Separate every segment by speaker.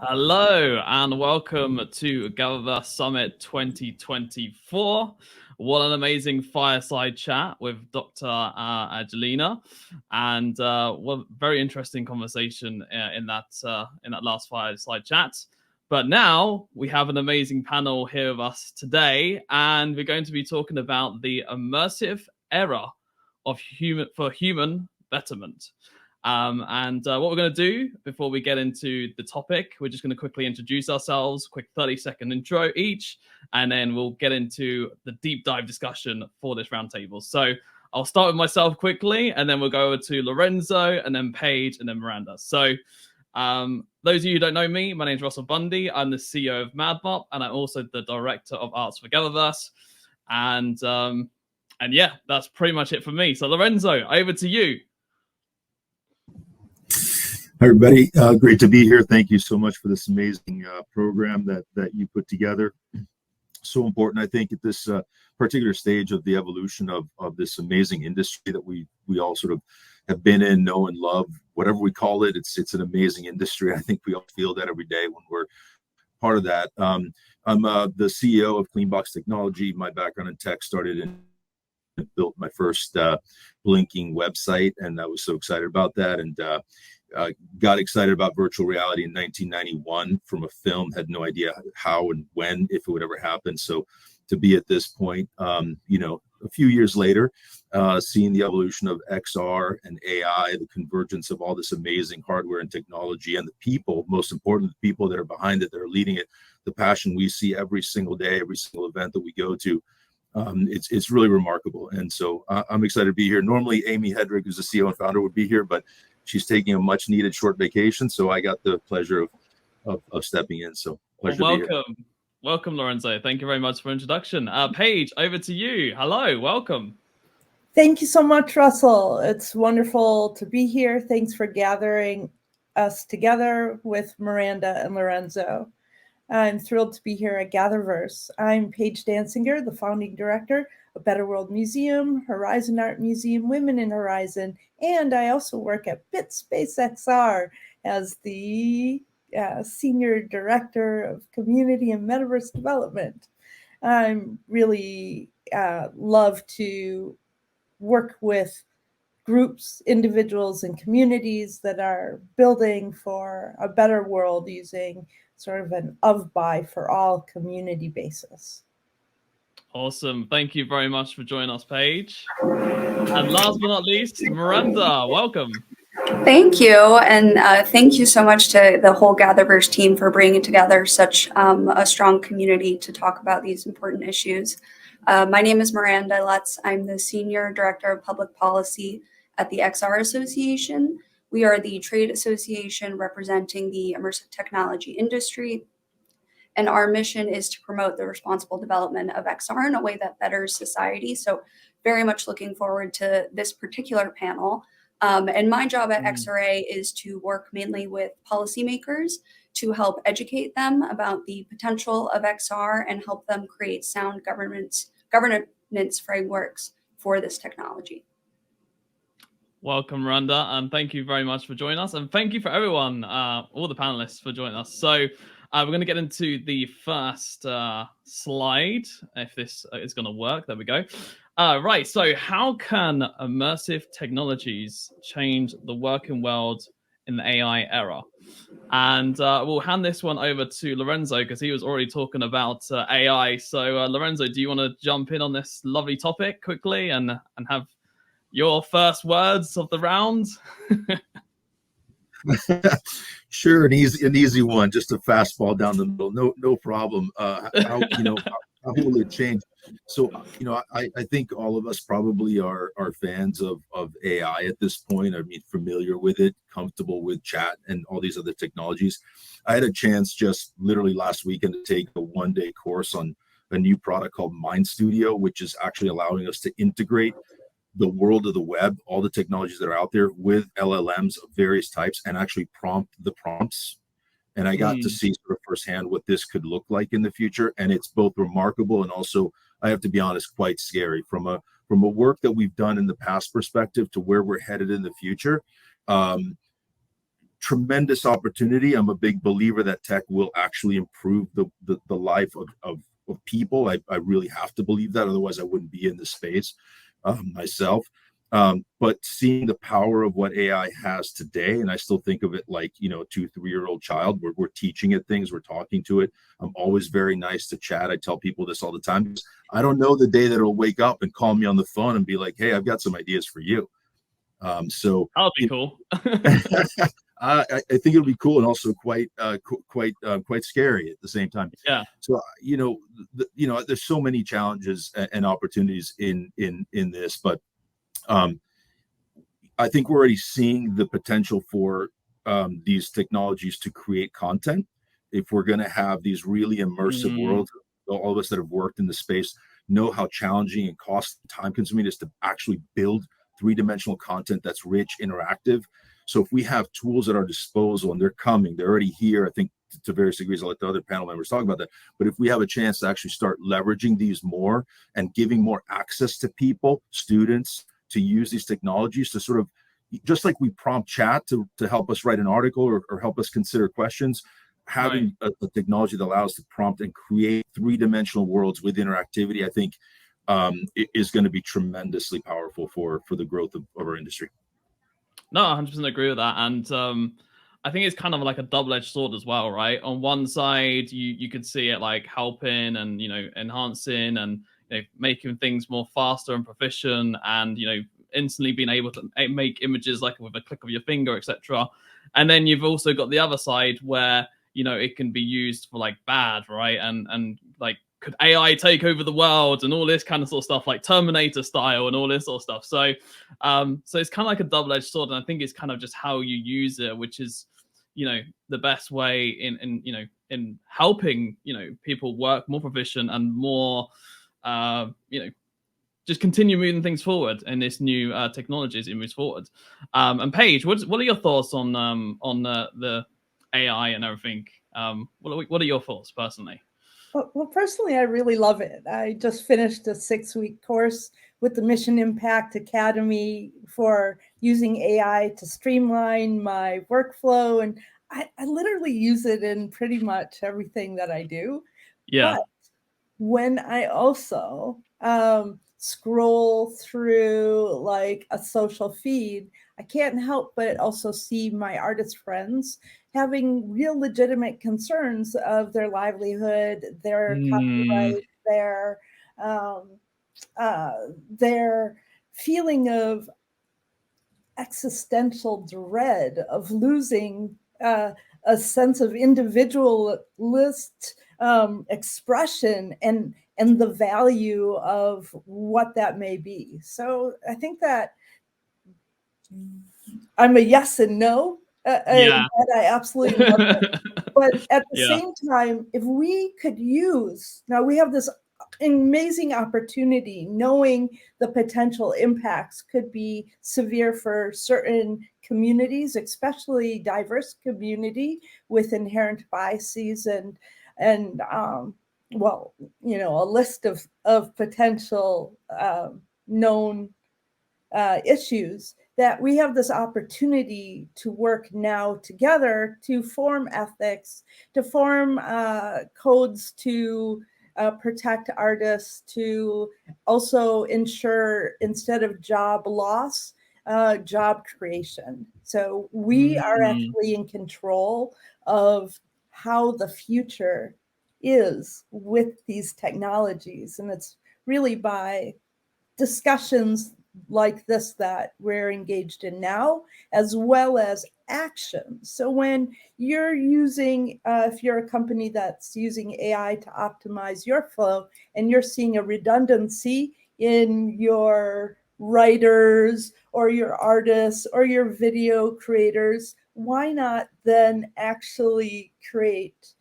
Speaker 1: Hello and welcome to GatherVerse Summit 2024. What an amazing fireside chat with Dr. Angelina, and what very interesting conversation in that last fireside chat. But now we have an amazing panel here with us today, and we're going to be talking about the immersive era of human betterment. What we're going to do before we get into the topic, we're just going to quickly introduce ourselves, quick 30-second intro each, and then we'll get into the deep dive discussion for this roundtable. So I'll start with myself quickly, and then we'll go over to Lorenzo, and then Paige, and then Miranda. So those of you who don't know me, my name is Russell Bundy. I'm the CEO of MadMop, and I'm also the Director of Arts for GatherVerse. And yeah, that's pretty much it for me. So Lorenzo, over to you.
Speaker 2: Hi, everybody. Great to be here. Thank you so much for this amazing program that you put together. So important, I think, at this particular stage of the evolution of this amazing industry that we all sort of have been in, know, and love. Whatever we call it, it's an amazing industry. I think we all feel that every day when we're part of that. I'm the CEO of Cleanbox Technology. My background in tech started in built my first blinking website, and I was so excited about that. And got excited about virtual reality in 1991 from a film, had no idea how and when, if it would ever happen. So to be at this point, a few years later, seeing the evolution of XR and AI, the convergence of all this amazing hardware and technology, and the people, most important, the people that are behind it, that are leading it, the passion we see every single day, every single event that we go to, it's really remarkable. And so I'm excited to be here. Normally, Amy Hedrick, who's the CEO and founder, would be here, but she's taking a much needed short vacation. So I got the pleasure of stepping in. So pleasure to be here.
Speaker 1: Welcome, Lorenzo. Thank you very much for introduction. Paige, over to you. Hello, welcome.
Speaker 3: Thank you so much, Russell. It's wonderful to be here. Thanks for gathering us together with Miranda and Lorenzo. I'm thrilled to be here at GatherVerse. I'm Paige Dansinger, the founding director of Better World Museum, Horizon Art Museum, Women in Horizon, and I also work at BitSpace XR as the Senior Director of Community and Metaverse Development. I'm really love to work with groups, individuals, and communities that are building for a better world using sort of an of-by for all community basis.
Speaker 1: Awesome. Thank you very much for joining us, Paige. And last but not least, Miranda, welcome.
Speaker 4: Thank you. And thank you so much to the whole GatherVerse team for bringing together such a strong community to talk about these important issues. My name is Miranda Lutz. I'm the Senior Director of Public Policy at the XR Association. We are the trade association representing the immersive technology industry. And our mission is to promote the responsible development of XR in a way that betters society. So very much looking forward to this particular panel. And my job at XRA is to work mainly with policymakers to help educate them about the potential of XR and help them create sound governance frameworks for this technology.
Speaker 1: Welcome, Miranda, and thank you very much for joining us. And thank you for everyone, all the panelists, for joining us. So we're going to get into the first slide, if this is going to work. There we go. Right, so how can immersive technologies change the working world in the AI era? And we'll hand this one over to Lorenzo because he was already talking about AI. So Lorenzo, do you want to jump in on this lovely topic quickly and have your first words of the round?
Speaker 2: Sure, an easy one, just a fastball down the middle, no problem. How will it change? So, I think all of us probably are fans of AI at this point. I mean, familiar with it, comfortable with chat and all these other technologies. I had a chance just literally last weekend to take a one-day course on a new product called Mind Studio, which is actually allowing us to integrate the world of the web, all the technologies that are out there with LLMs of various types, and actually prompt the prompts. And I got to see sort of firsthand what this could look like in the future. And it's both remarkable and also, I have to be honest, quite scary from a work that we've done in the past perspective to where we're headed in the future. tremendous opportunity. I'm a big believer that tech will actually improve the life of people. I really have to believe that, otherwise I wouldn't be in this space myself. But seeing the power of what AI has today, and I still think of it like, a 2-3-year-old child. We're teaching it things, we're talking to it. I'm always very nice to chat. I tell people this all the time. I don't know the day that it'll wake up and call me on the phone and be like, hey, I've got some ideas for you. So
Speaker 1: that'll be cool.
Speaker 2: I think it'll be cool and also quite scary at the same time.
Speaker 1: Yeah.
Speaker 2: So there's so many challenges and opportunities in this, but I think we're already seeing the potential for these technologies to create content. If we're going to have these really immersive worlds, all of us that have worked in the space know how challenging and cost time consuming it is to actually build three-dimensional content that's rich, interactive. So if we have tools at our disposal, and they're already here, I think to various degrees, I'll let the other panel members talk about that. But if we have a chance to actually start leveraging these more and giving more access to people, students, to use these technologies to sort of, just like we prompt chat to help us write an article or help us consider questions, having a technology that allows to prompt and create three-dimensional worlds with interactivity, I think is going to be tremendously powerful for the growth of our industry.
Speaker 1: No, 100% agree with that. And I think it's kind of like a double-edged sword as well, right? On one side, you could see it like helping and, enhancing and making things more faster and proficient and, instantly being able to make images like with a click of your finger, etc. And then you've also got the other side where, it can be used for like bad, right? And like, could AI take over the world and all this kind of sort of stuff, like Terminator style and all this sort of stuff. So it's kind of like a double-edged sword. And I think it's kind of just how you use it, which is, the best way in helping, people work more proficient and more, just continue moving things forward in this new technology as it moves forward. And Paige, what are your thoughts on the AI and everything? What are your thoughts personally?
Speaker 3: Well, personally, I really love it. I just finished a 6-week course with the Mission Impact Academy for using AI to streamline my workflow. And I literally use it in pretty much everything that I do.
Speaker 1: Yeah.
Speaker 3: But when I also scroll through like a social feed, I can't help but also see my artist friends having real legitimate concerns of their livelihood, their copyright, their feeling of existential dread of losing a sense of individualist expression and the value of what that may be. So I think that I'm a yes and no. I absolutely love it. But at the same time, if we could now we have this amazing opportunity, knowing the potential impacts could be severe for certain communities, especially diverse community with inherent biases and a list of potential known issues, that we have this opportunity to work now together to form ethics, to form codes to protect artists, to also ensure, instead of job loss, job creation. So we are actually in control of how the future is with these technologies. And it's really by discussions like this that we're engaged in now, as well as action. So when you're using, if you're a company that's using AI to optimize your flow and you're seeing a redundancy in your writers or your artists or your video creators, why not then actually create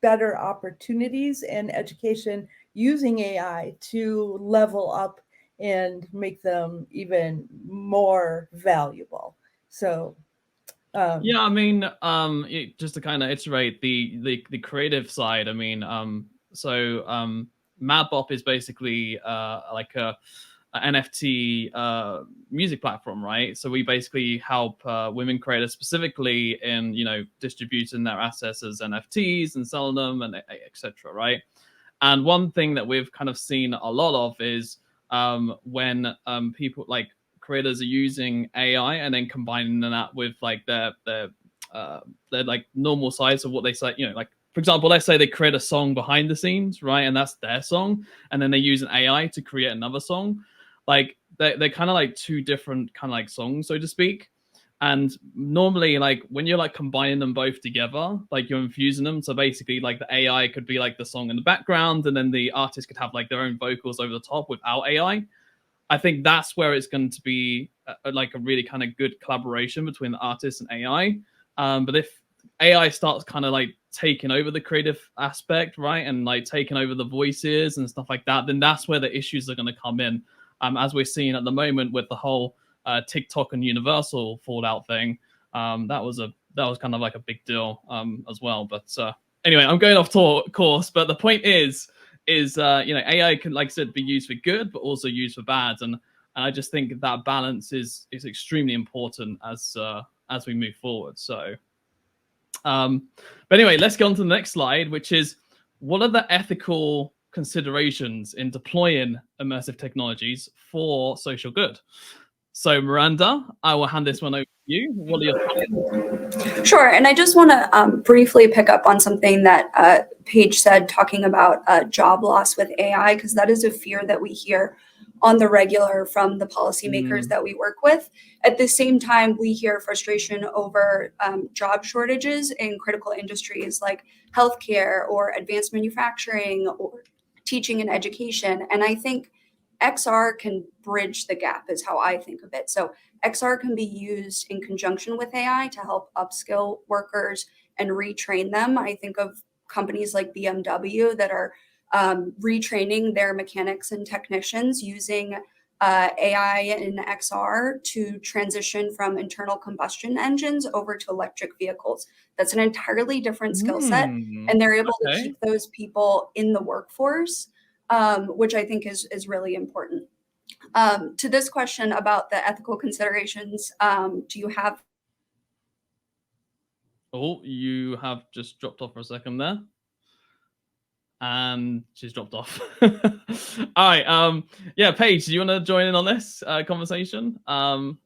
Speaker 3: better opportunities and education using AI to level up and make them even more valuable? So
Speaker 1: I mean, just to kind of iterate the creative side, I mean, Madbop is basically like NFT music platform, right? So we basically help women creators specifically in, distributing their assets as NFTs and selling them and etc. Right? And one thing that we've kind of seen a lot of is when people like creators are using AI and then combining that with like their like normal size of what they say, like for example, let's say they create a song behind the scenes, right? And that's their song. And then they use an AI to create another song. Like they're kind of like two different kind of like songs, so to speak. And normally, like when you're like combining them both together, like you're infusing them. So basically, like the AI could be like the song in the background, and then the artist could have like their own vocals over the top without AI. I think that's where it's going to be like a really kind of good collaboration between the artist and AI. But if AI starts kind of like taking over the creative aspect, right, and like taking over the voices and stuff like that, then that's where the issues are going to come in. As we're seeing at the moment with the whole TikTok and Universal fallout thing, that was kind of like a big deal as well. But anyway, I'm going off course. But the point is AI can, like I said, be used for good, but also used for bad, and I just think that balance is extremely important as we move forward. So, but anyway, let's go on to the next slide, which is what are the ethical considerations in deploying immersive technologies for social good? So, Miranda, I will hand this one over to you. What are your thoughts?
Speaker 4: Sure, and I just want to briefly pick up on something that Paige said, talking about job loss with AI, because that is a fear that we hear on the regular from the policymakers that we work with. At the same time, we hear frustration over job shortages in critical industries like healthcare or advanced manufacturing or teaching and education. And I think XR can bridge the gap, is how I think of it. So XR can be used in conjunction with AI to help upskill workers and retrain them. I think of companies like BMW that are retraining their mechanics and technicians using AI and XR to transition from internal combustion engines over to electric vehicles. That's an entirely different skill set, and they're able to keep those people in the workforce, which I think is really important. To this question about the ethical considerations, do you have?
Speaker 1: Oh, you have just dropped off for a second there. And she's dropped off. All right. Yeah, Paige, do you want to join in on this conversation?
Speaker 3: I'm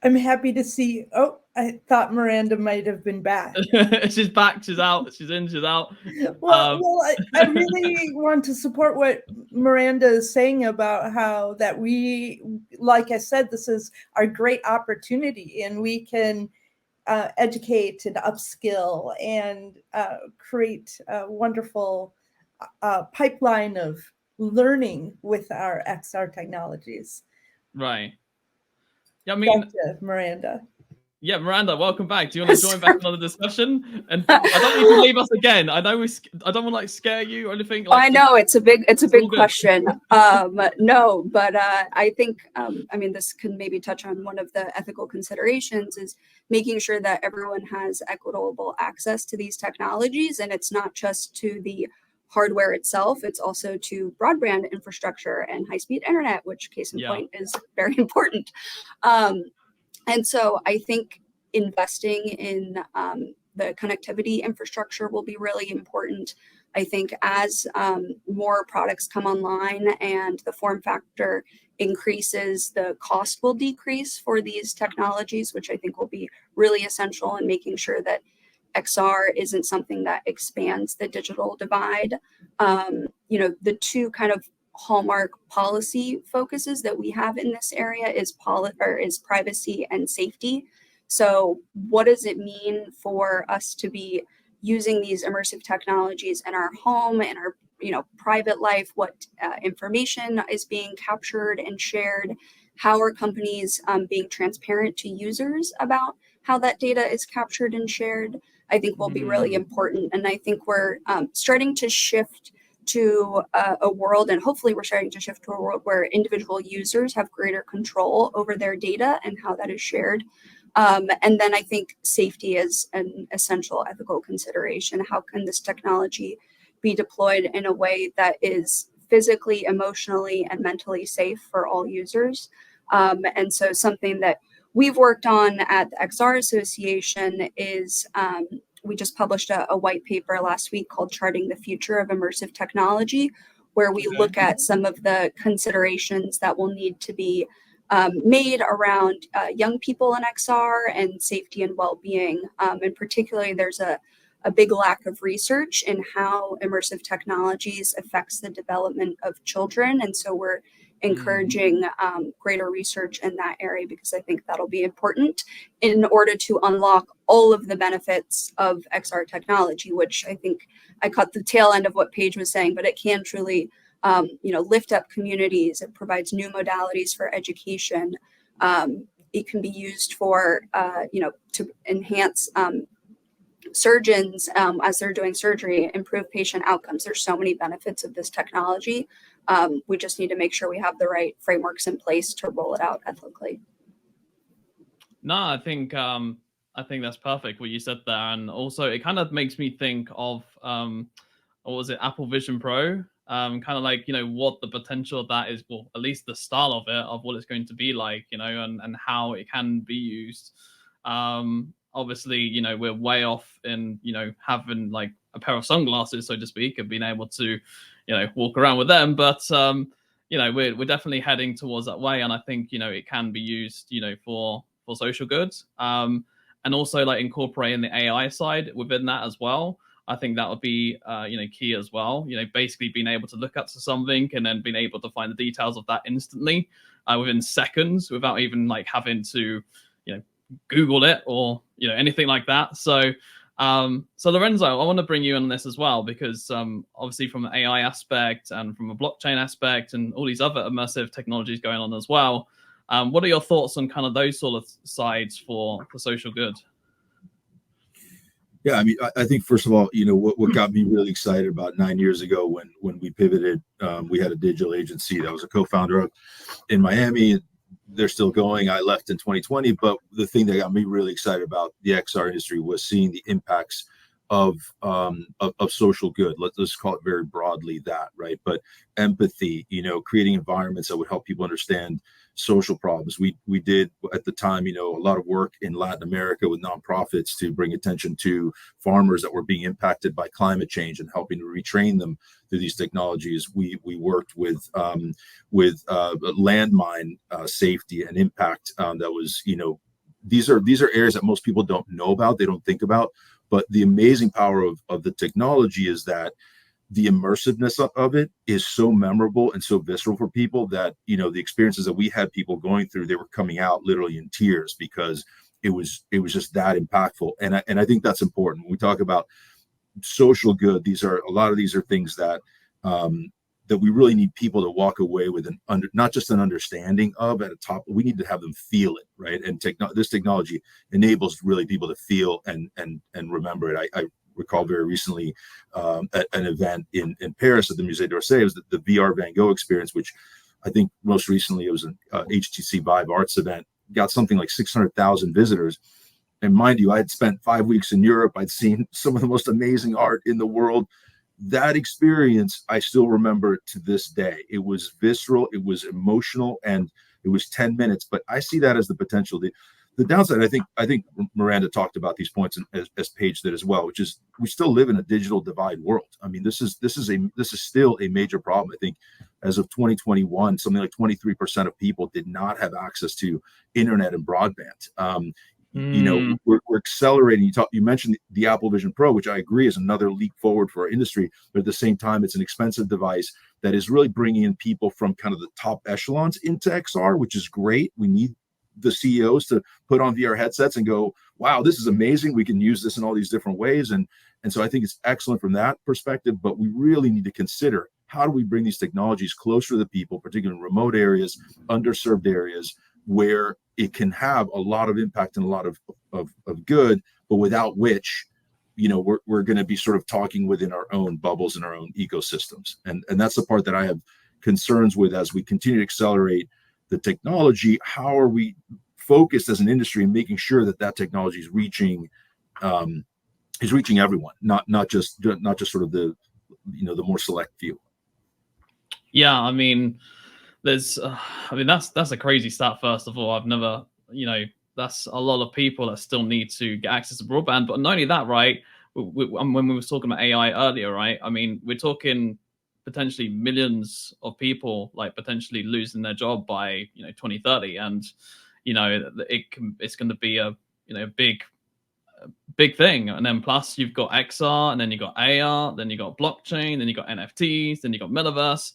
Speaker 3: happy to see. Oh, I thought Miranda might have been back.
Speaker 1: She's back. She's out. She's in. She's out.
Speaker 3: Well, I really want to support what Miranda is saying about how that we, like I said, this is our great opportunity, and we can educate and upskill and create a wonderful pipeline of learning with our XR technologies.
Speaker 1: Right. Yeah, I mean,
Speaker 3: gotcha, Miranda.
Speaker 1: Yeah, Miranda, welcome back. Do you want to join back in on the discussion? And I don't need to leave us again. I know I don't want to like scare you or anything. Like,
Speaker 4: I know it's a big question. No, but I think I mean, this can maybe touch on one of the ethical considerations is making sure that everyone has equitable access to these technologies, and it's not just to the hardware itself, it's also to broadband infrastructure and high-speed internet, which case in point is very important. And so I think investing in the connectivity infrastructure will be really important. I think as more products come online and the form factor increases, the cost will decrease for these technologies, which I think will be really essential in making sure that XR isn't something that expands the digital divide. You know, the two kind of hallmark policy focuses that we have in this area is privacy and safety. So what does it mean for us to be using these immersive technologies in our home, in our private life? What information is being captured and shared? How are companies being transparent to users about how that data is captured and shared? I think will be really important. And I think we're starting to shift to a world, and hopefully we're starting to shift to a world where individual users have greater control over their data and how that is shared. And then I think safety is an essential ethical consideration. How can this technology be deployed in a way that is physically, emotionally, and mentally safe for all users. And so something that we've worked on at the XR Association is we just published a white paper last week called Charting the Future of Immersive Technology, where we look at some of the considerations that will need to be made around young people in XR and safety and well-being. And particularly, there's a big lack of research in how immersive technologies affects the development of children. And so we're encouraging greater research in that area, because I think that'll be important in order to unlock all of the benefits of XR technology, which I think I caught the tail end of what Paige was saying, but it can truly lift up communities. It provides new modalities for education. It can be used for, to enhance surgeons as they're doing surgery, improve patient outcomes. There's so many benefits of this technology. We just need to make sure we have the right frameworks in place to roll it out ethically.
Speaker 1: No, I think that's perfect what you said there, and also it kind of makes me think of what was it, Apple Vision Pro? Kind of like, what the potential of that is, well, at least the style of it, of what it's going to be like, and how it can be used. Obviously, we're way off in, having like a pair of sunglasses, so to speak, and being able to, walk around with them. But, we're definitely heading towards that way. And I think, it can be used, for social goods. And also like incorporating the AI side within that as well. I think that would be, key as well. Basically being able to look up to something and then being able to find the details of that instantly, within seconds, without even like having to, Google it or anything like that. So Lorenzo, I want to bring you in on this as well, because obviously from an AI aspect and from a blockchain aspect and all these other immersive technologies going on as well, what are your thoughts on kind of those sort of sides for social good?
Speaker 2: Yeah, I mean, I think first of all, what got me really excited about 9 years ago when we pivoted, we had a digital agency that I was a co-founder of in Miami. They're still going. I left in 2020, but the thing that got me really excited about the XR industry was seeing the impacts of social good. Let's call it very broadly that, right? But empathy, creating environments that would help people understand social problems. We did at the time, a lot of work in Latin America with nonprofits to bring attention to farmers that were being impacted by climate change and helping to retrain them through these technologies. We worked with landmine safety and impact. That was, these are areas that most people don't know about, they don't think about. But the amazing power of the technology is that the immersiveness of it is so memorable and so visceral for people that, the experiences that we had people going through, they were coming out literally in tears because it was just that impactful. And I think that's important. When we talk about social good, a lot of these are things that that we really need people to walk away with not just an understanding of at a top, we need to have them feel it, right? And this technology enables really people to feel and remember it. I recall very recently at an event in Paris at the Musée d'Orsay. It was the VR Van Gogh experience, which I think most recently it was an HTC Vive Arts event, got something like 600,000 visitors. And mind you, I had spent 5 weeks in Europe. I'd seen some of the most amazing art in the world. That experience, I still remember to this day. It was visceral, it was emotional, and it was 10 minutes. But I see that as the potential. The downside, I think Miranda talked about these points as Paige did as well, which is we still live in a digital divide world. I mean, this is still a major problem. I think as of 2021, something like 23% of people did not have access to internet and broadband. We're accelerating. You mentioned the Apple Vision Pro, which I agree is another leap forward for our industry, but at the same time, it's an expensive device that is really bringing in people from kind of the top echelons into XR, which is great. We need the CEOs to put on VR headsets and go, wow, this is amazing. We can use this in all these different ways. And so I think it's excellent from that perspective, but we really need to consider how do we bring these technologies closer to the people, particularly in remote areas, underserved areas, where it can have a lot of impact and a lot of good, but without which, we're going to be sort of talking within our own bubbles and our own ecosystems. And that's the part that I have concerns with as we continue to accelerate the technology. How are we focused as an industry in making sure that technology is reaching everyone, not just sort of the more select few?
Speaker 1: Yeah, I mean, there's, that's a crazy stat. First of all, I've never, that's a lot of people that still need to get access to broadband. But not only that, right? When we were talking about AI earlier, right? I mean, we're talking potentially millions of people like potentially losing their job by 2030, and it's going to be a big thing. And then plus you've got XR, and then you got AR, then you got blockchain, then you got NFTs, then you got metaverse.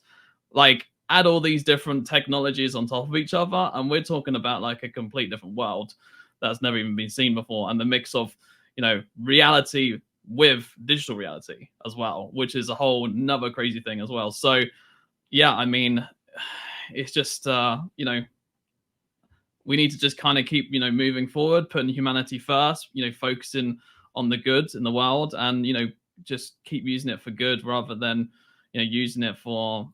Speaker 1: Like, add all these different technologies on top of each other, and we're talking about like a complete different world that's never even been seen before. And the mix of reality with digital reality as well, which is a whole another crazy thing as well. So yeah, I mean, it's just we need to just kind of keep moving forward, putting humanity first, focusing on the good in the world, and just keep using it for good rather than using it for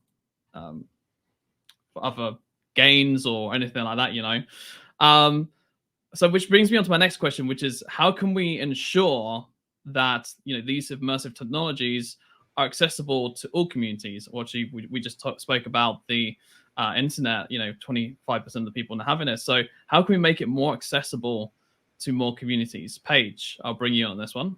Speaker 1: other gains or anything like that. So which brings me on to my next question, which is how can we ensure that these immersive technologies are accessible to all communities? Or actually, we just spoke about the internet. 25% of the people not having it. So how can we make it more accessible to more communities? Paige, I'll bring you on this one.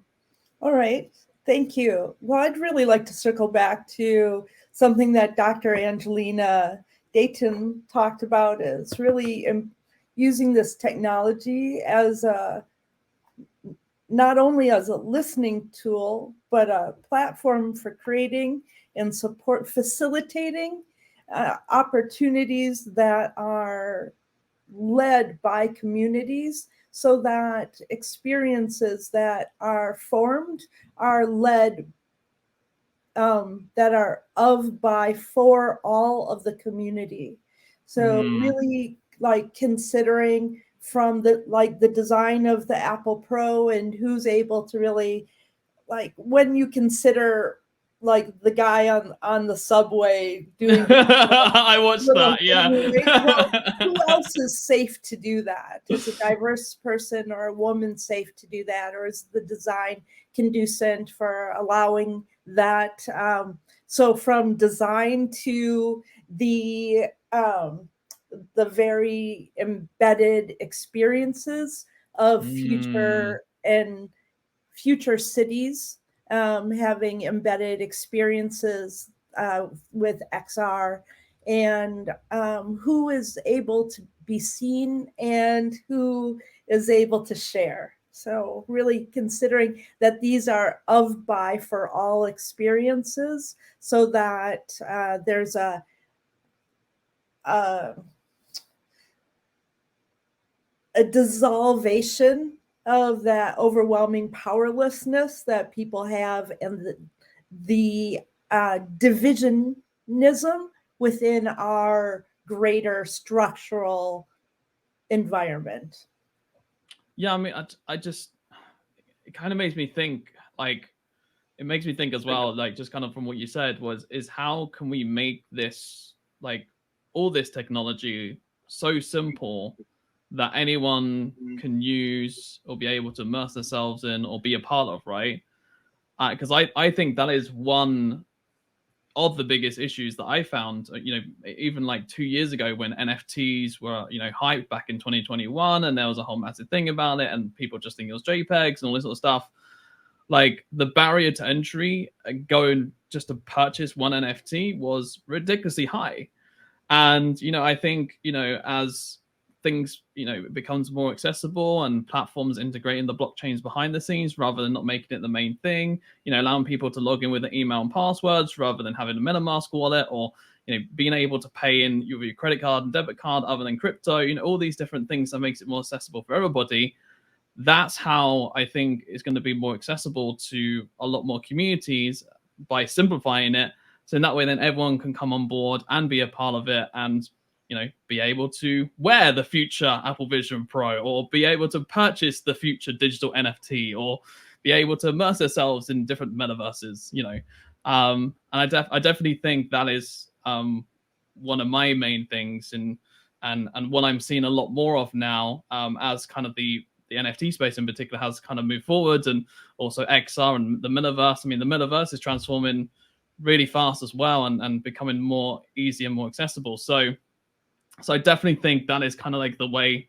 Speaker 3: All right, thank you. Well, I'd really like to circle back to something that Dr. Angelina Dayton talked about, is really using this technology as not only as a listening tool, but a platform for creating and facilitating opportunities that are led by communities, so that experiences that are formed are led, that are of, by, for all of the community. So really like considering from the design of the Apple Pro and who's able to really, like, when you consider like the guy on the subway doing
Speaker 1: I watched that, yeah.
Speaker 3: Well, who else is safe to do that? Is a diverse person or a woman safe to do that? Or is the design conducive for allowing that? So from design to the very embedded experiences of future cities, having embedded experiences with XR, and who is able to be seen and who is able to share. So really considering that these are of, by, for all experiences, so that there's a dissolvation of that overwhelming powerlessness that people have, and the divisionism within our greater structural environment.
Speaker 1: Yeah, I mean, I just, it kind of makes me think, like, it makes me think as well, like, just kind of from what you said is how can we make this, like, all this technology so simple that anyone can use or be able to immerse themselves in or be a part of, right? Because I think that is one of the biggest issues that I found, even like 2 years ago when NFTs were, hyped back in 2021, and there was a whole massive thing about it, and people just think it was JPEGs and all this sort of stuff. Like, the barrier to entry going just to purchase one NFT was ridiculously high. And, I think, as things, becomes more accessible and platforms integrating the blockchains behind the scenes rather than not making it the main thing, allowing people to log in with an email and passwords rather than having a MetaMask wallet, or, being able to pay in your credit card and debit card other than crypto, all these different things that makes it more accessible for everybody. That's how I think it's going to be more accessible to a lot more communities, by simplifying it. So in that way, then everyone can come on board and be a part of it, and be able to wear the future Apple Vision Pro, or be able to purchase the future digital NFT, or be able to immerse themselves in different metaverses. And I definitely think that is one of my main things, and what I'm seeing a lot more of now, as kind of the NFT space in particular has kind of moved forward, and also XR and the metaverse. I mean, the metaverse is transforming really fast as well, and becoming more easy and more accessible. So I definitely think that is kind of like the way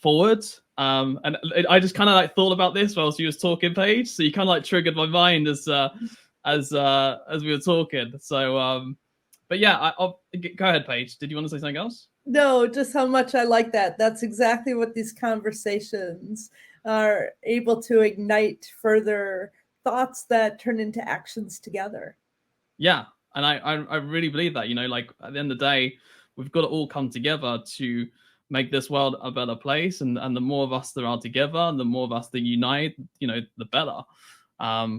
Speaker 1: forward. And I just kind of like thought about this whilst you was talking, Paige. So you kind of like triggered my mind as we were talking. So but yeah, I'll go ahead, Paige. Did you want to say something else?
Speaker 3: No, just how much I like that. That's exactly what these conversations are able to ignite further thoughts that turn into actions together.
Speaker 1: Yeah, and I really believe that, like at the end of the day, we've got to all come together to make this world a better place, and the more of us there are together, and the more of us that unite, the better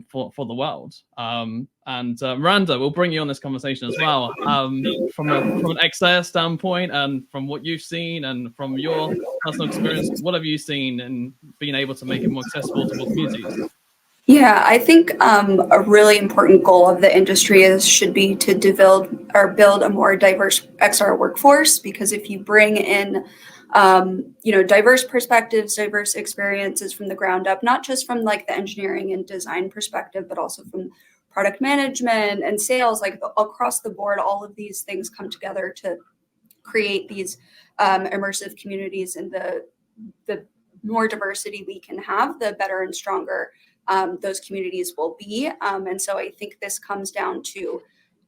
Speaker 1: for the world. And Miranda, we'll bring you on this conversation as well, from an XR standpoint, and from what you've seen and from your personal experience. What have you seen in being able to make it more accessible to more communities?
Speaker 4: Yeah, I think a really important goal of the industry should be to build a more diverse XR workforce, because if you bring in diverse perspectives, diverse experiences from the ground up, not just from like the engineering and design perspective, but also from product management and sales, like across the board, all of these things come together to create these immersive communities. And the more diversity we can have, the better and stronger those communities will be. And so I think this comes down to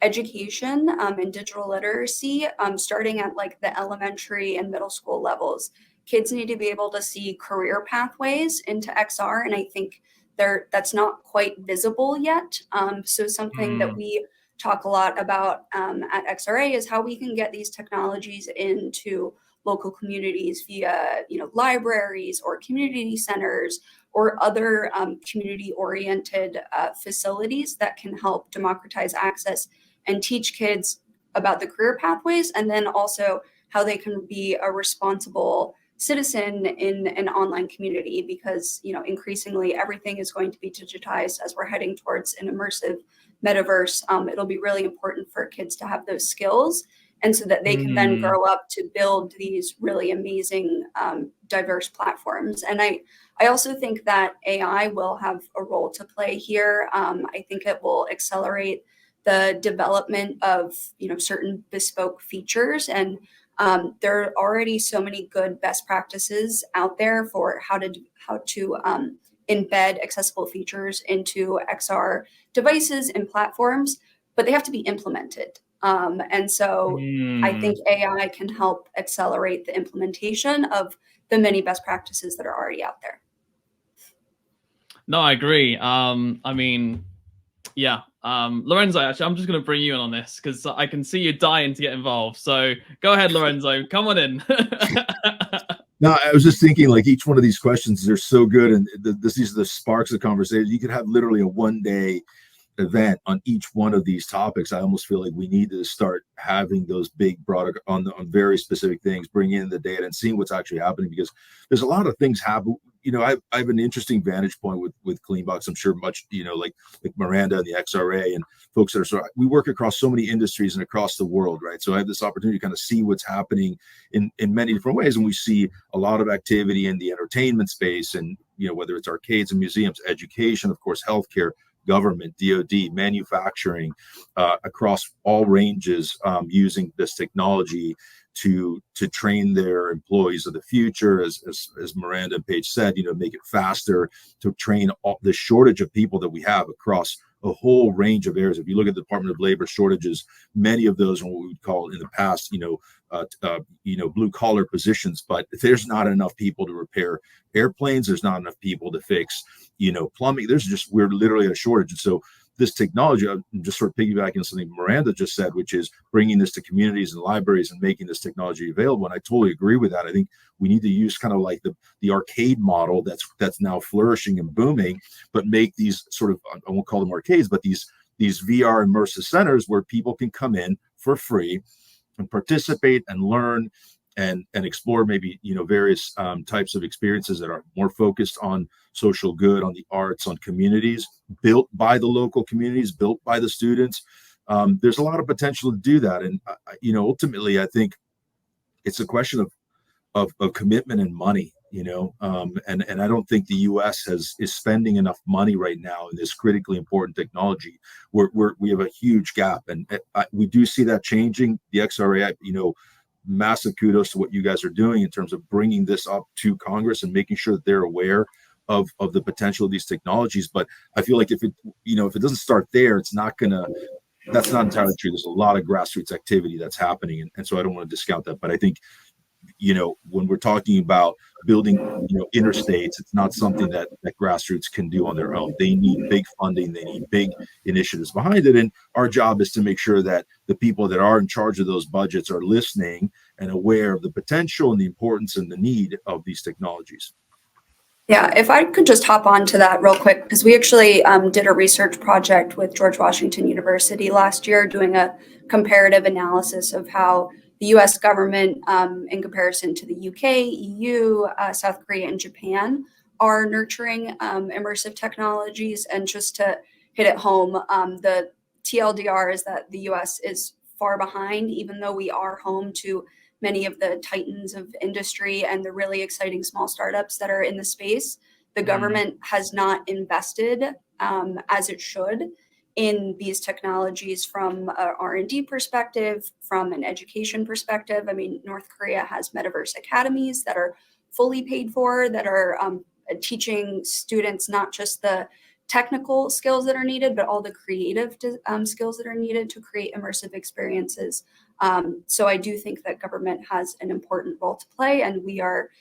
Speaker 4: education and digital literacy, starting at like the elementary and middle school levels. Kids need to be able to see career pathways into XR, and I think that's not quite visible yet. So something that we talk a lot about at XRA is how we can get these technologies into local communities via libraries or community centers or other community-oriented facilities that can help democratize access and teach kids about the career pathways, and then also how they can be a responsible citizen in an online community, because increasingly everything is going to be digitized as we're heading towards an immersive metaverse. It'll be really important for kids to have those skills, and so that they can then grow up to build these really amazing diverse platforms. And I also think that AI will have a role to play here. I think it will accelerate the development of certain bespoke features, and there are already so many good best practices out there for how to embed accessible features into XR devices and platforms, but they have to be implemented. And so I think AI can help accelerate the implementation of the many best practices that are already out there.
Speaker 1: No, I agree. I mean, yeah. Lorenzo, actually, I'm just going to bring you in on this because I can see you dying to get involved. So go ahead, Lorenzo. Come on in.
Speaker 2: No, I was just thinking, like, each one of these questions are so good, and these are the sparks of conversation. You could have literally a one-day event on each one of these topics. I almost feel like we need to start having those big broad on very specific things, bring in the data and seeing what's actually happening, because there's a lot of things happen. I have an interesting vantage point with Cleanbox. I'm sure much, like Miranda and the XRA and folks that are we work across so many industries and across the world, right? So I have this opportunity to kind of see what's happening in many different ways. And we see a lot of activity in the entertainment space, and, whether it's arcades and museums, education, of course, healthcare, government, DoD, manufacturing, across all ranges, using this technology to train their employees of the future, as Miranda and Paige said, make it faster to train all the shortage of people that we have across a whole range of areas. If you look at the Department of Labor shortages, many of those are what we would call in the past, blue collar positions. But if there's not enough people to repair airplanes, there's not enough people to fix, plumbing. We're literally at a shortage. And so this technology, I'm just sort of piggybacking on something Miranda just said, which is bringing this to communities and libraries and making this technology available. And I totally agree with that. I think we need to use kind of like the arcade model that's now flourishing and booming, but make these sort of, I won't call them arcades, but these VR immersive centers where people can come in for free and participate and learn and explore maybe, various types of experiences that are more focused on social good, on the arts, on communities, built by the local communities, built by the students. There's a lot of potential to do that. And, ultimately, I think it's a question of commitment and money. and I don't think the U.S. is spending enough money right now in this critically important technology. We have a huge gap, and we do see that changing. The XRA, massive kudos to what you guys are doing in terms of bringing this up to Congress and making sure that they're aware of the potential of these technologies. But I feel like if it doesn't start there, that's not entirely true. There's a lot of grassroots activity that's happening, and so I don't want to discount that. But I think, when we're talking about building, interstates, it's not something that grassroots can do on their own. They need big funding, they need big initiatives behind it, and our job is to make sure that the people that are in charge of those budgets are listening and aware of the potential and the importance and the need of these technologies.
Speaker 4: Yeah, if I could just hop on to that real quick, because we actually did a research project with George Washington University last year doing a comparative analysis of how the US government, in comparison to the UK, EU, South Korea, and Japan, are nurturing immersive technologies. And just to hit it home, the TLDR is that the US is far behind, even though we are home to many of the titans of industry and the really exciting small startups that are in the space. The government has not invested as it should in these technologies from an R&D perspective, from an education perspective. I mean, North Korea has metaverse academies that are fully paid for, that are teaching students not just the technical skills that are needed, but all the creative skills that are needed to create immersive experiences. So I do think that government has an important role to play, and we are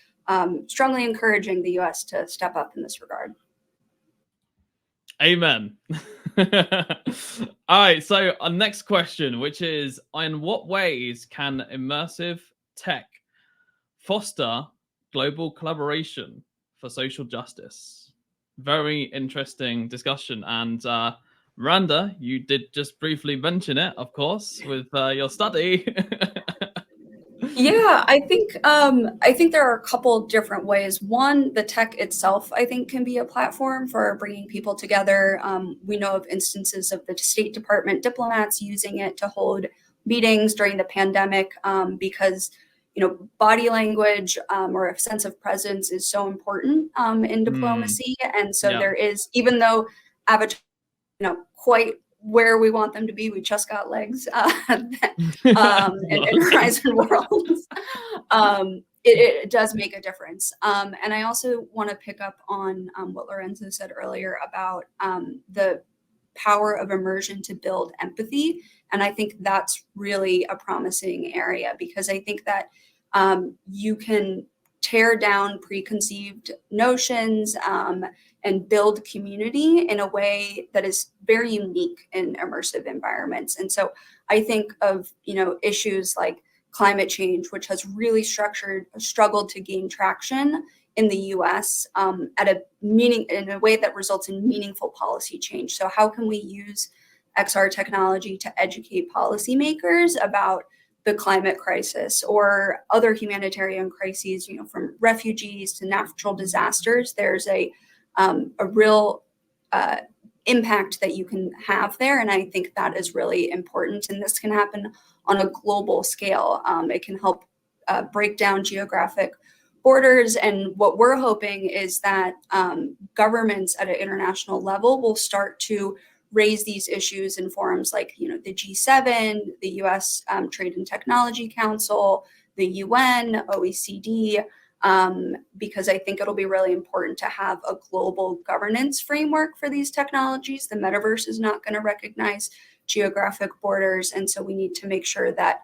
Speaker 4: strongly encouraging the US to step up in this regard.
Speaker 1: Amen. All right, so our next question, which is, in what ways can immersive tech foster global collaboration for social justice? Very interesting discussion. And Miranda, you did just briefly mention it, of course, with your study.
Speaker 4: Yeah, I think there are a couple different ways. One, the tech itself, I think, can be a platform for bringing people together. We know of instances of the State Department diplomats using it to hold meetings during the pandemic because, body language or a sense of presence is so important in diplomacy. And so there is, even though Avatar, quite where we want them to be, we just got legs in Horizon Worlds. It does make a difference. And I also want to pick up on what Lorenzo said earlier about the power of immersion to build empathy. And I think that's really a promising area, because I think that you can tear down preconceived notions and build community in a way that is very unique in immersive environments. And so I think of, issues like climate change, which has really struggled to gain traction in the US in a way that results in meaningful policy change. So how can we use XR technology to educate policymakers about the climate crisis or other humanitarian crises, from refugees to natural disasters? There's a real impact that you can have there. And I think that is really important. And this can happen on a global scale. It can help break down geographic borders. And what we're hoping is that governments at an international level will start to raise these issues in forums like, the G7, the US Trade and Technology Council, the UN, OECD, because I think it'll be really important to have a global governance framework for these technologies. The metaverse is not going to recognize geographic borders. And so we need to make sure that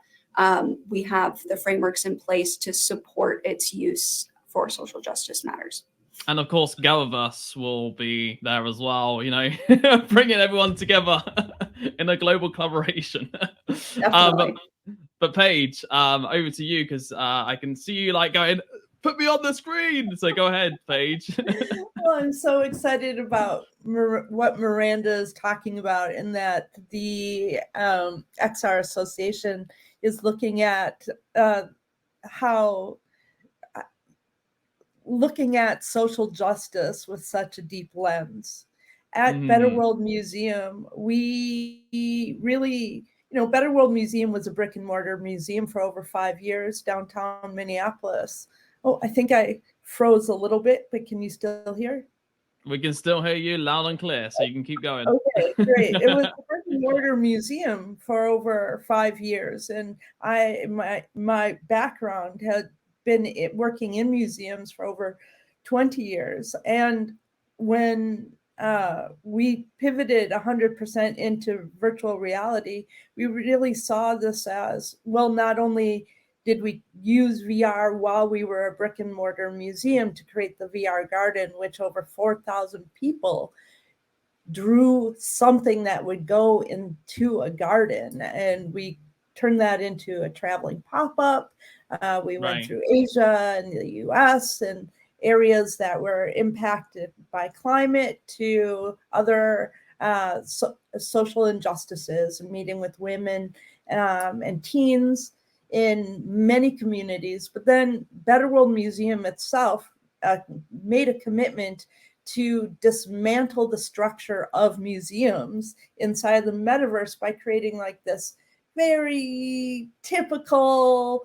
Speaker 4: we have the frameworks in place to support its use for social justice matters.
Speaker 1: And of course, GatherVerse will be there as well, bringing everyone together in a global collaboration. But Paige, over to you, because I can see you going, put me on the screen. So go ahead, Paige.
Speaker 3: Well, I'm so excited about what Miranda is talking about, in that the XR Association is looking at looking at social justice with such a deep lens. At Better World Museum, we really, Better World Museum was a brick and mortar museum for over 5 years, downtown Minneapolis. Oh, I think I froze a little bit, but can you still hear?
Speaker 1: We can still hear you loud and clear, so you can keep going.
Speaker 3: Okay, great. It was a brick-and-mortar museum for over 5 years, and my background had been working in museums for over 20 years. And when we pivoted 100% into virtual reality, we really saw this as, well, not only did we use VR while we were a brick and mortar museum to create the VR garden, which over 4,000 people drew something that would go into a garden, and we turned that into a traveling pop-up. We went through Asia and the US and areas that were impacted by climate, to other social injustices, meeting with women and teens in many communities. But then Better World Museum itself made a commitment to dismantle the structure of museums inside the metaverse by creating like this very typical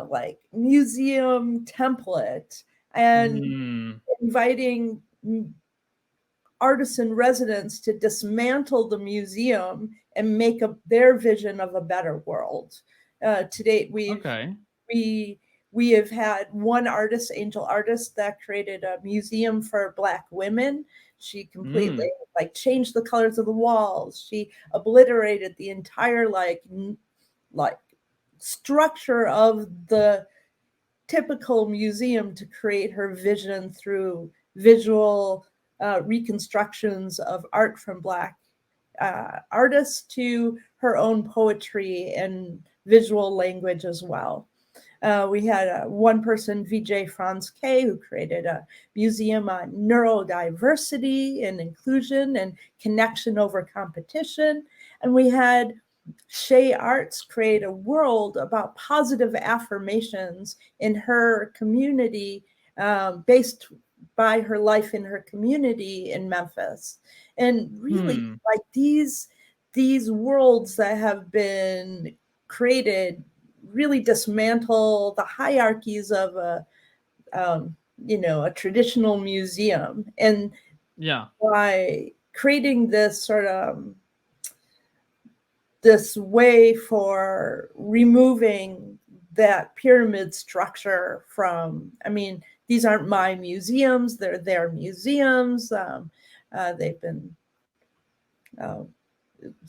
Speaker 3: like museum template, and inviting artists in residence to dismantle the museum and make their vision of a better world. To date, we have had one artist, Angel Artist, that created a museum for Black women. She completely like changed the colors of the walls. She obliterated the entire like structure of the typical museum to create her vision through visual reconstructions of art from Black artists, to her own poetry and visual language as well. We had one person, VJ Franz K., who created a museum on neurodiversity and inclusion and connection over competition. And we had Shay Arts create a world about positive affirmations in her community, based by her life in her community in Memphis. And really, like these worlds that have been created really dismantle the hierarchies of a traditional museum. And by creating this sort of this way for removing that pyramid structure from, I mean, these aren't my museums, they're their museums. They've been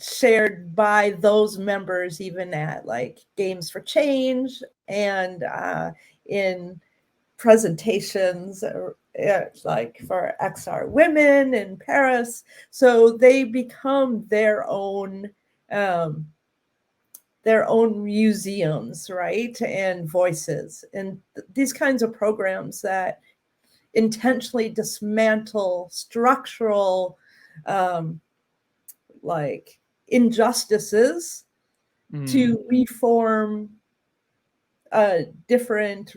Speaker 3: shared by those members even at like Games for Change and in presentations like for XR Women in Paris. So they become their own museums, right? And voices. And these kinds of programs that intentionally dismantle structural like injustices to reform different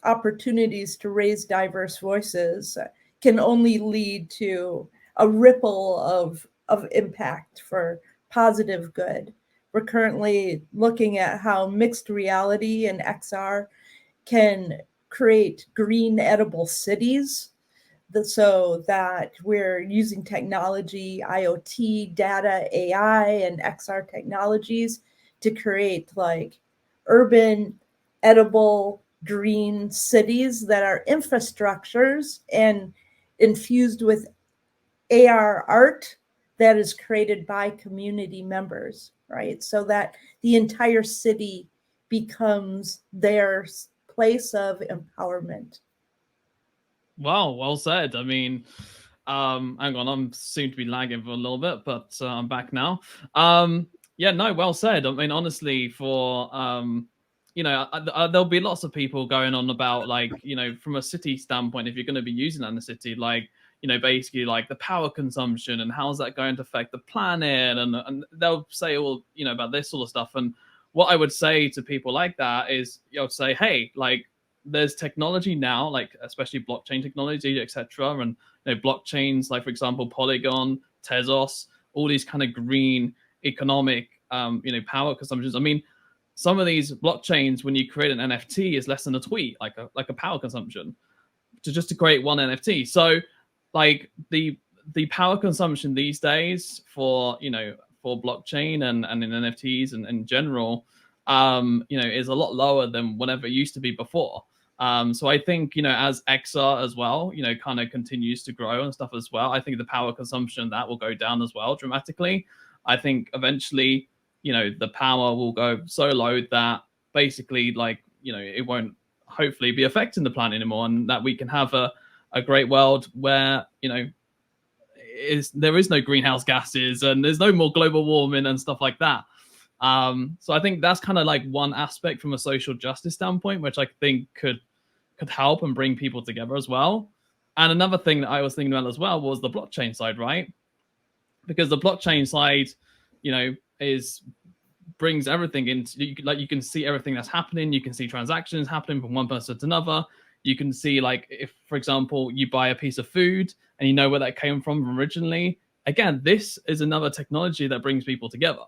Speaker 3: opportunities to raise diverse voices can only lead to a ripple of impact for positive good. We're currently looking at how mixed reality and XR can create green edible cities, so that we're using technology, IoT, data, AI, and XR technologies to create like urban, edible, green cities that are infrastructures and infused with AR art that is created by community members, right? So that the entire city becomes their place of empowerment.
Speaker 1: Wow, well said. I mean, hang on, I'm soon to be lagging for a little bit, but I'm back now. Yeah, no, well said. I mean, honestly, for there'll be lots of people going on about like, from a city standpoint, if you're going to be using that in the city, like, basically like the power consumption and how's that going to affect the planet, and they'll say all about this sort of stuff. And what I would say to people like that is, say, hey, like, there's technology now, like especially blockchain technology, etc. And blockchains, like for example, Polygon, Tezos, all these kind of green economic, power consumptions. I mean, some of these blockchains, when you create an NFT, is less than a tweet, like a power consumption to create one NFT. So like the power consumption these days for blockchain and in NFTs and in general, is a lot lower than whatever it used to be before. So I think, as XR as well, kind of continues to grow and stuff as well, I think the power consumption that will go down as well dramatically. I think eventually, the power will go so low that basically it won't hopefully be affecting the planet anymore, and that we can have a great world where, there is no greenhouse gases and there's no more global warming and stuff like that. So I think that's kind of like one aspect from a social justice standpoint, which I think could help and bring people together as well. And another thing that I was thinking about as well was the blockchain side, right? Because the blockchain side, brings everything into, you can see everything that's happening. You can see transactions happening from one person to another. You can see, like, if, for example, you buy a piece of food and you know where that came from originally. Again, this is another technology that brings people together.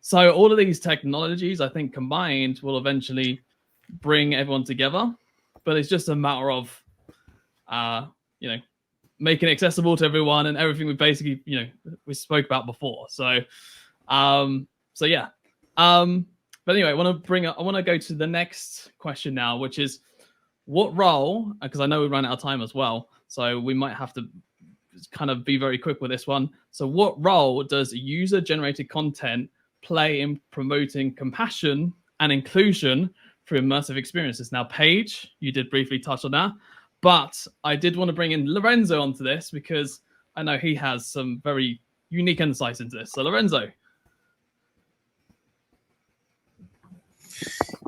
Speaker 1: So all of these technologies, I think, combined will eventually bring everyone together. But it's just a matter of, making it accessible to everyone and everything we basically, we spoke about before. So yeah. But anyway, I want to go to the next question now, which is, what role, because I know we ran out of time as well, so we might have to kind of be very quick with this one. So what role does user-generated content play in promoting compassion and inclusion through immersive experiences? Now, Paige, you did briefly touch on that, but I did want to bring in Lorenzo onto this because I know he has some very unique insights into this. So Lorenzo.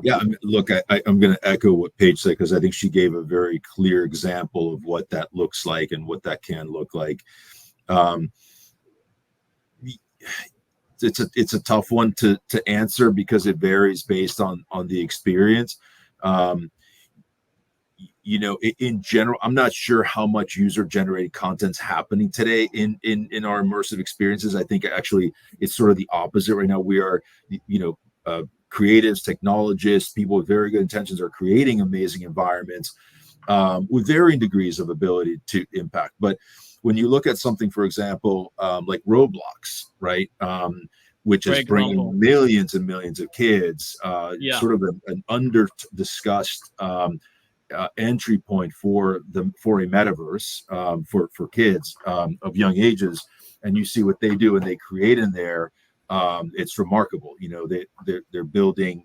Speaker 2: Yeah, look, I'm going to echo what Paige said, because I think she gave a very clear example of what that looks like and what that can look like. It's a tough one to answer because it varies based on the experience. In general, I'm not sure how much user-generated content's happening today in our immersive experiences. I think actually it's sort of the opposite right now. We are, creatives, technologists, people with very good intentions are creating amazing environments with varying degrees of ability to impact. But when you look at something, for example, like Roblox, right, which is bringing millions and millions of kids, sort of an under-discussed entry point for a metaverse for kids of young ages, and you see what they do and they create in there. It's remarkable. They're building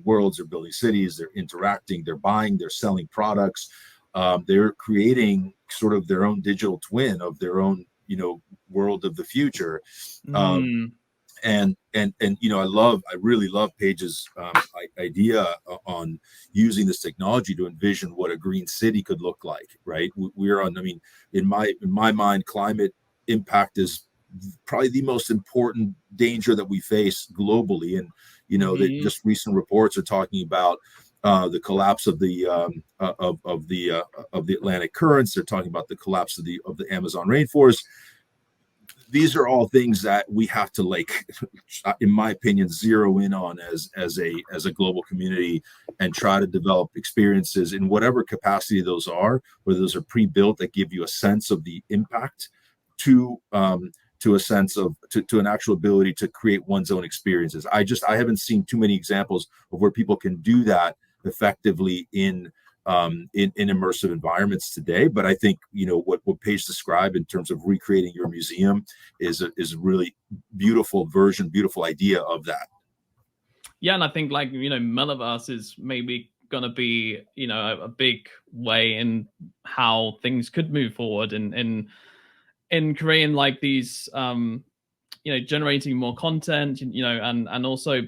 Speaker 2: worlds, they're building cities, they're interacting, they're buying, they're selling products, they're creating sort of their own digital twin of their own world of the future. And I really love Paige's idea on using this technology to envision what a green city could look like, right? In my mind, climate impact is probably the most important danger that we face globally. And just recent reports are talking about the collapse of the Atlantic currents. They're talking about the collapse of the Amazon rainforest. These are all things that we have to, in my opinion, zero in on as a global community and try to develop experiences in whatever capacity those are, whether those are pre-built that give you a sense of the impact to a sense of to an actual ability to create one's own experiences. I haven't seen too many examples of where people can do that effectively in immersive environments today. But I think what Paige described in terms of recreating your museum is a really beautiful idea of that.
Speaker 1: Yeah, and I think metaverse is maybe gonna be a big way in how things could move forward in creating these generating more content, and also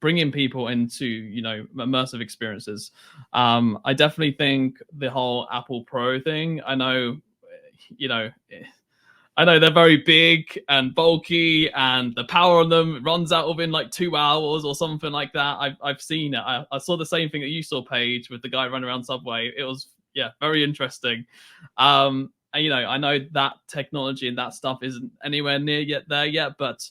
Speaker 1: bringing people into immersive experiences. I definitely think the whole Apple Pro thing, I know they're very big and bulky, and the power on them runs out within 2 hours or something like that. I've seen it. I saw the same thing that you saw, Paige, with the guy running around Subway. It was very interesting. And, I know that technology and that stuff isn't anywhere near there yet, but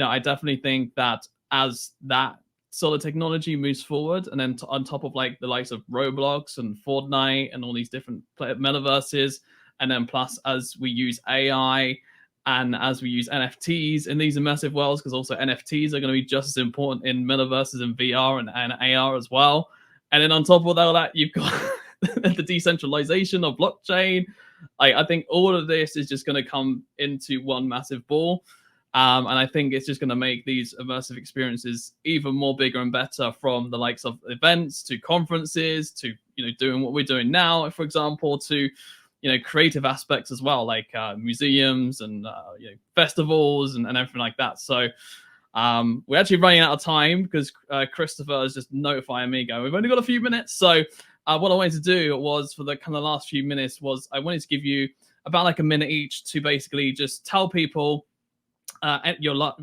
Speaker 1: I definitely think that as that sort of technology moves forward, and then on top of like the likes of Roblox and Fortnite and all these different metaverses, and then plus as we use AI and as we use NFTs in these immersive worlds, because also NFTs are going to be just as important in metaverses and VR and AR as well. And then on top of all that, you've got the decentralization of blockchain. I think all of this is just going to come into one massive ball. And I think it's just going to make these immersive experiences even more bigger and better, from the likes of events to conferences to, doing what we're doing now, for example, to, creative aspects as well, like museums and, festivals and everything like that. So we're actually running out of time because Christopher is just notifying me going, we've only got a few minutes. So what I wanted to do was, for the kind of last few minutes, was I wanted to give you about like a minute each to basically just tell people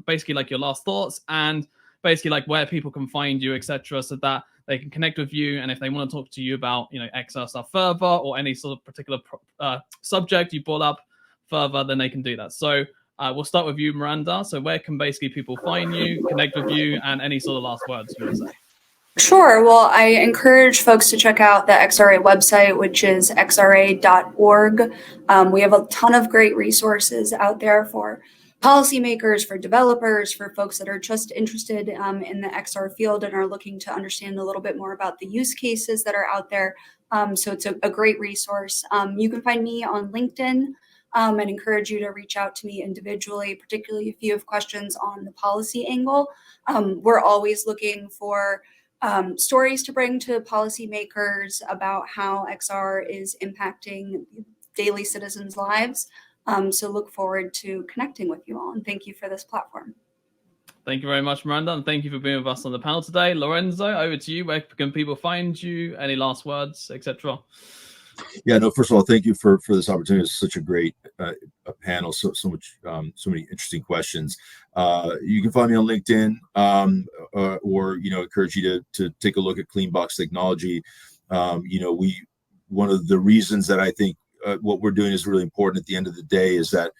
Speaker 1: basically like your last thoughts, and basically like where people can find you, etc., so that they can connect with you. And if they want to talk to you about XR stuff further, or any sort of particular subject you brought up further, then they can do that. So we'll start with you, Miranda. So where can basically people find you, connect with you, and any sort of last words you want to say?
Speaker 4: Sure. Well, I encourage folks to check out the XRA website, which is xra.org. We have a ton of great resources out there for policymakers, for developers, for folks that are just interested in the XR field and are looking to understand a little bit more about the use cases that are out there. So it's a great resource. You can find me on LinkedIn, and encourage you to reach out to me individually, particularly if you have questions on the policy angle. We're always looking for stories to bring to policymakers about how XR is impacting daily citizens' lives. So look forward to connecting with you all, and thank you for this platform.
Speaker 1: Thank you very much, Miranda, and thank you for being with us on the panel today. Lorenzo, over to you. Where can people find you? Any last words, etc.?
Speaker 2: Yeah, no, first of all, thank you for this opportunity. It's such a great panel, so many interesting questions. You can find me on LinkedIn, or encourage you to take a look at Cleanbox Technology. One of the reasons that I think what we're doing is really important at the end of the day is that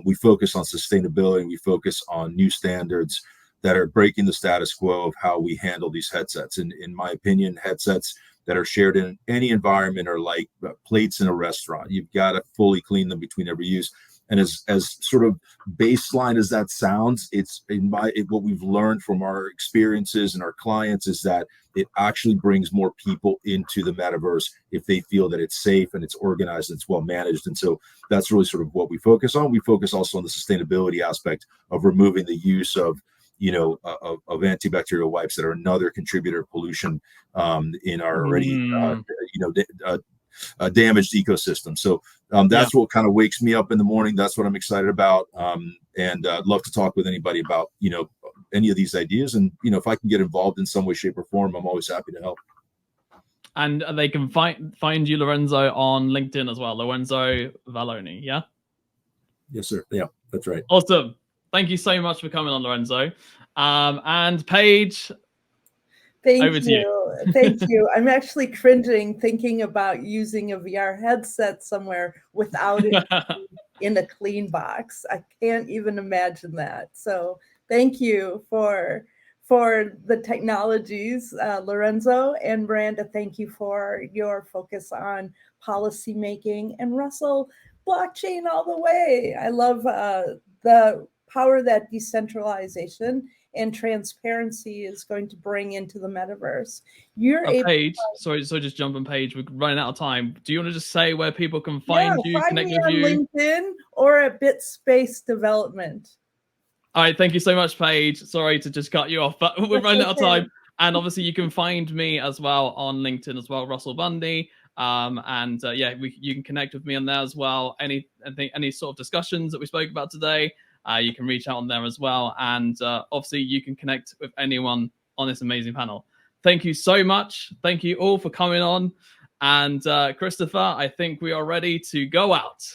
Speaker 2: we focus on sustainability. We focus on new standards that are breaking the status quo of how we handle these headsets. And in my opinion, headsets that are shared in any environment are like plates in a restaurant. You've got to fully clean them between every use. And as sort of baseline as that sounds, what we've learned from our experiences and our clients is that it actually brings more people into the metaverse if they feel that it's safe and it's organized and it's well managed. And so that's really sort of what we focus on. We focus also on the sustainability aspect of removing the use of antibacterial wipes that are another contributor of pollution in our already damaged ecosystem. So that's what kind of wakes me up in the morning. That's what I'm excited about. And I'd love to talk with anybody about, any of these ideas. And, if I can get involved in some way, shape, or form, I'm always happy to help.
Speaker 1: And they can find you, Lorenzo, on LinkedIn as well. Lorenzo Valloni, yeah?
Speaker 2: Yes, sir. Yeah, that's right.
Speaker 1: Awesome. Thank you so much for coming on, Lorenzo. And Paige,
Speaker 3: Thank you. Thank you. I'm actually cringing thinking about using a VR headset somewhere without it in a clean box. I can't even imagine that. So thank you for the technologies, Lorenzo, and Miranda. Thank you for your focus on policy making, and Russell, blockchain all the way. I love the power that decentralization and transparency is going to bring into the metaverse.
Speaker 1: Paige, sorry, just jump on Paige. We're running out of time. Do you want to just say where people can find you, connect with you?
Speaker 3: On LinkedIn or at BitSpace Development.
Speaker 1: All right, thank you so much, Paige. Sorry to just cut you off, but we're running out of time. And obviously, you can find me as well on LinkedIn as well, Russell Bundy. You can connect with me on there as well. Any sort of discussions that we spoke about today, you can reach out on there as well. And obviously, you can connect with anyone on this amazing panel. Thank you so much. Thank you all for coming on. And Christopher, I think we are ready to go out.